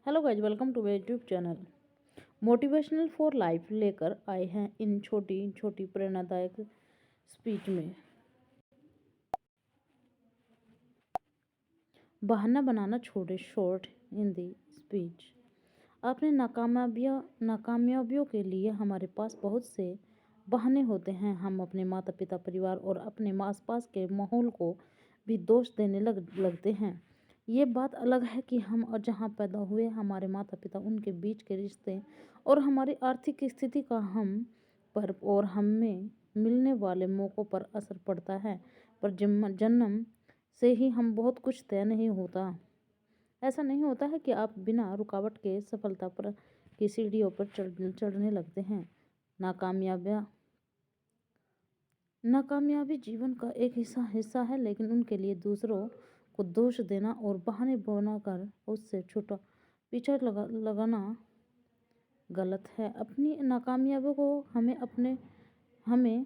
Hello guys, welcome to my YouTube channel. Motivational for life लेकर आए हैं इन छोटी छोटी प्रेरणादायक स्पीच में। बहाना बनाना छोड़े, शॉर्ट इन दी स्पीच। अपने नाकामयाबियों के लिए हमारे पास बहुत से बहाने होते हैं। हम अपने माता पिता, परिवार और अपने आसपास के माहौल को भी दोष देने लगते हैं। ये बात अलग है कि हम और जहाँ पैदा हुए, हमारे माता पिता, उनके बीच के रिश्ते और हमारी आर्थिक स्थिति का हम पर और हमें मिलने वाले मौक़ों पर असर पड़ता है। पर जन्म से ही हम बहुत कुछ तय नहीं होता। ऐसा नहीं होता है कि आप बिना रुकावट के सफलता पर की सीढ़ियों पर चढ़ने लगते हैं। नाकामयाबी जीवन का एक हिस्सा है, लेकिन उनके लिए दूसरों को दोष देना और बहाने बनाकर उससे छूटा पीछा लगाना गलत है। अपनी नाकामयाबी को हमें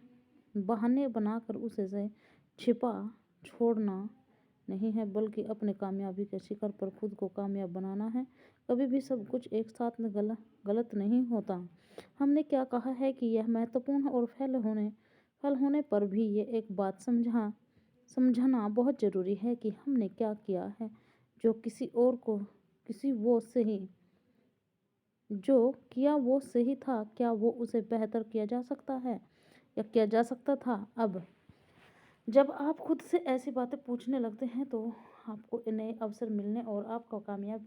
बहाने बनाकर उसे से छिपा छोड़ना नहीं है, बल्कि अपने कामयाबी के शिखर पर खुद को कामयाब बनाना है। कभी भी सब कुछ एक साथ में गलत नहीं होता। हमने क्या कहा है कि यह महत्वपूर्ण और फल होने पर भी ये एक बात समझना बहुत ज़रूरी है कि हमने क्या किया है जो वो सही था। क्या वो उसे बेहतर किया जा सकता है या किया जा सकता था। अब जब आप खुद से ऐसी बातें पूछने लगते हैं तो आपको नए अवसर मिलने और आपको कामयाब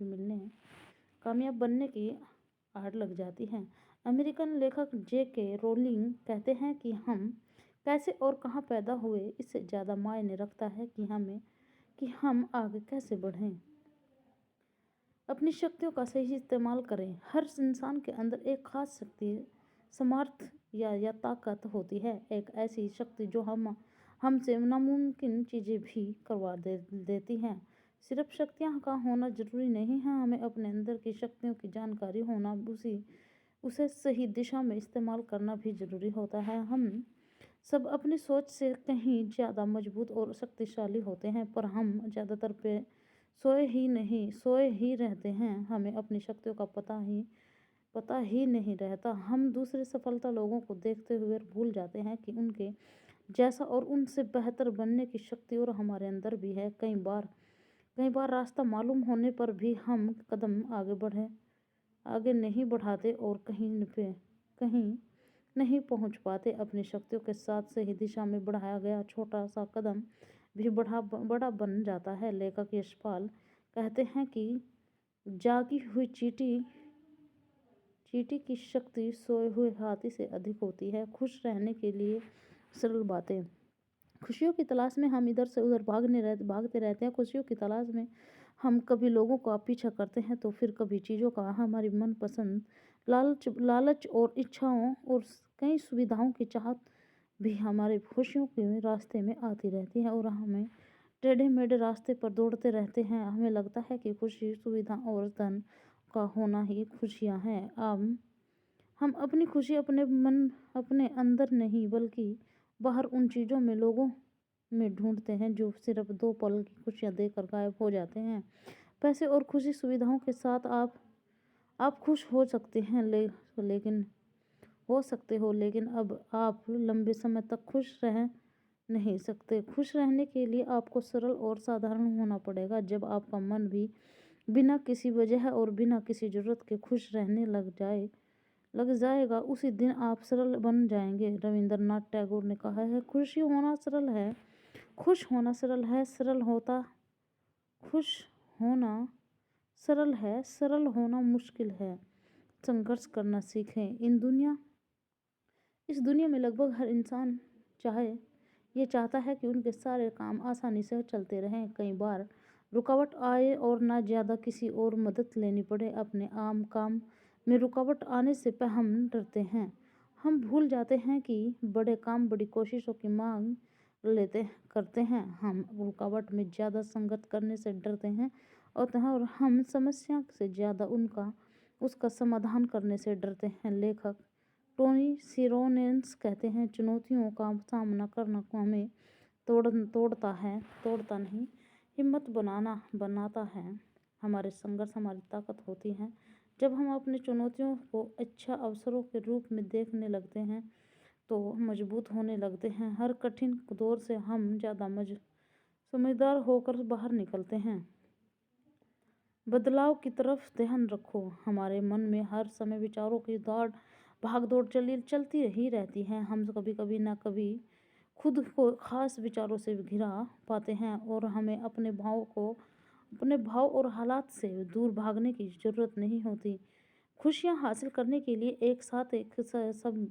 बनने की आड़ लग जाती है। अमेरिकन लेखक J.K. रोलिंग कहते हैं कि हम कैसे और कहाँ पैदा हुए इससे ज़्यादा मायने रखता है कि हम आगे कैसे बढ़ें। अपनी शक्तियों का सही इस्तेमाल करें। हर इंसान के अंदर एक खास शक्ति, सामर्थ्य या ताकत होती है। एक ऐसी शक्ति जो हमसे नामुमकिन चीज़ें भी करवा देती हैं। सिर्फ शक्तियाँ का होना ज़रूरी नहीं है, हमें अपने अंदर की शक्तियों की जानकारी होना, उसे सही दिशा में इस्तेमाल करना भी ज़रूरी होता है। हम सब अपनी सोच से कहीं ज़्यादा मजबूत और शक्तिशाली होते हैं, पर हम ज़्यादातर पे सोए ही रहते हैं। हमें अपनी शक्तियों का पता ही नहीं रहता। हम दूसरे सफलता लोगों को देखते हुए भूल जाते हैं कि उनके जैसा और उनसे बेहतर बनने की शक्ति और हमारे अंदर भी है। कई बार रास्ता मालूम होने पर भी हम कदम आगे नहीं बढ़ाते और कहीं नहीं पहुंच पाते। अपनी शक्तियों के साथ सही दिशा में बढ़ाया गया छोटा सा कदम भी बड़ा बन जाता है। लेखक यशपाल कहते हैं कि जागी हुई चींटी की शक्ति सोए हुए हाथी से अधिक होती है। खुश रहने के लिए सरल बातें। खुशियों की तलाश में हम इधर से उधर भागते रहते हैं। खुशियों की तलाश में हम कभी लोगों का पीछा करते हैं तो फिर कभी चीज़ों का। हमारी मनपसंद लालच और इच्छाओं और कई सुविधाओं की चाहत भी हमारे खुशियों के रास्ते में आती रहती है और हमें टेढ़े मेढ़े रास्ते पर दौड़ते रहते हैं। हमें लगता है कि खुशी, सुविधा और धन का होना ही खुशियाँ हैं। हम अपनी खुशी अपने अंदर नहीं बल्कि बाहर उन चीज़ों में, लोगों में ढूंढते हैं जो सिर्फ 2 पल की खुशियाँ देकर गायब हो जाते हैं। पैसे और खुशी, सुविधाओं के साथ आप खुश हो सकते हैं, लेकिन अब आप लंबे समय तक खुश रह नहीं सकते। खुश रहने के लिए आपको सरल और साधारण होना पड़ेगा। जब आपका मन भी बिना किसी वजह और बिना किसी ज़रूरत के खुश रहने लग जाएगा, उसी दिन आप सरल बन जाएंगे। रविंद्रनाथ टैगोर ने कहा है, खुश होना सरल है, सरल होना मुश्किल है। संघर्ष करना सीखें। इस दुनिया में लगभग हर इंसान चाहता है कि उनके सारे काम आसानी से चलते रहें। कई बार रुकावट आए और ना ज़्यादा किसी और मदद लेनी पड़े। अपने आम काम में रुकावट आने से हम डरते हैं। हम भूल जाते हैं कि बड़े काम बड़ी कोशिशों की मांग करते हैं। हम रुकावट में ज़्यादा संगत करने से डरते हैं और हम समस्या से ज़्यादा उसका समाधान करने से डरते हैं। लेखक टोनी सिरोनेन्स कहते हैं, चुनौतियों का सामना करना को हमें तोड़ता नहीं, हिम्मत बनाता है। हमारे संघर्ष हमारी ताकत होती हैं। जब हम अपनी चुनौतियों को अच्छा अवसरों के रूप में देखने लगते हैं तो मजबूत होने लगते हैं। हर कठिन दौर से हम ज़्यादा समझदार होकर बाहर निकलते हैं। बदलाव की तरफ ध्यान रखो। हमारे मन में हर समय विचारों की भाग दौड़ चलती ही रहती है। हम कभी कभी ना कभी खुद को खास विचारों से घिरा पाते हैं और हमें अपने भाव और हालात से दूर भागने की जरूरत नहीं होती। खुशियाँ हासिल करने के लिए एक साथ सब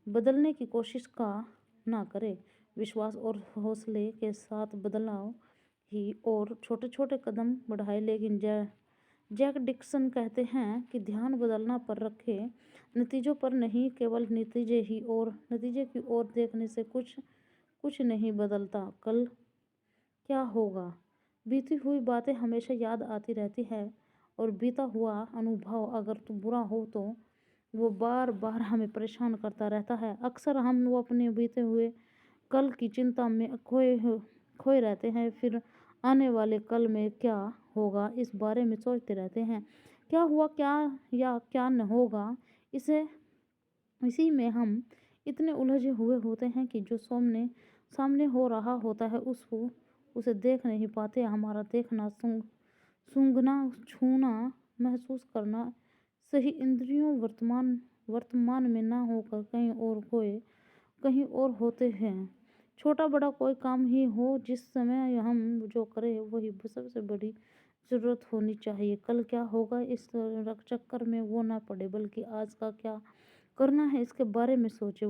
बदलने की कोशिश का ना करें। विश्वास और हौसले के साथ बदलाव ही और छोटे छोटे कदम बढ़ाए। लेकिन जैक डिक्सन कहते हैं कि ध्यान बदलना पर रखें, नतीजों पर नहीं। केवल नतीजे की ओर देखने से कुछ नहीं बदलता। कल क्या होगा? बीती हुई बातें हमेशा याद आती रहती है और बीता हुआ अनुभव अगर तो बुरा हो तो वो बार बार हमें परेशान करता रहता है। अक्सर हम वो अपने बीते हुए कल की चिंता में खोए रहते हैं। फिर आने वाले कल में क्या होगा इस बारे में सोचते रहते हैं। क्या हुआ क्या न होगा, इसी में हम इतने उलझे हुए होते हैं कि जो सामने हो रहा होता है उसे देख नहीं पाते। हमारा देखना, सूंघना, छूना, महसूस करना सही इंद्रियों वर्तमान में ना होकर कहीं और होते हैं। छोटा बड़ा कोई काम ही हो, जिस समय हम जो करें वही सबसे बड़ी ज़रूरत होनी चाहिए। कल क्या होगा इस चक्कर में वो ना पड़े, बल्कि आज का क्या करना है इसके बारे में सोचे।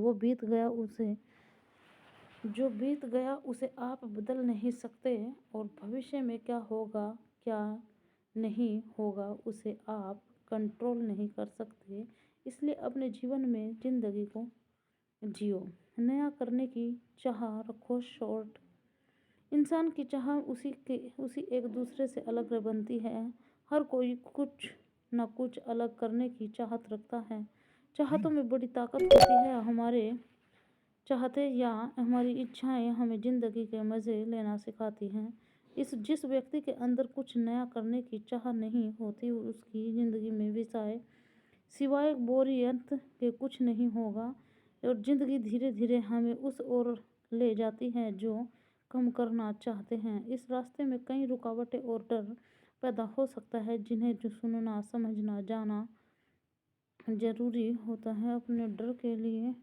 जो बीत गया उसे आप बदल नहीं सकते और भविष्य में क्या होगा क्या नहीं होगा उसे आप कंट्रोल नहीं कर सकते। इसलिए अपने जीवन में जिंदगी को जियो, नया करने की चाह रखो। शॉर्ट इंसान की चाह उसी एक दूसरे से अलग बनती है। हर कोई कुछ न कुछ अलग करने की चाहत रखता है। चाहतों में बड़ी ताकत होती है। हमारी इच्छाएं हमें जिंदगी के मज़े लेना सिखाती हैं। जिस व्यक्ति के अंदर कुछ नया करने की चाह नहीं होती उसकी ज़िंदगी में विषय सिवाय बोरियत के कुछ नहीं होगा और ज़िंदगी धीरे धीरे हमें उस ओर ले जाती है जो कम करना चाहते हैं। इस रास्ते में कई रुकावटें और डर पैदा हो सकता है जिन्हें जो सुनना समझना जाना ज़रूरी होता है। अपने डर के लिए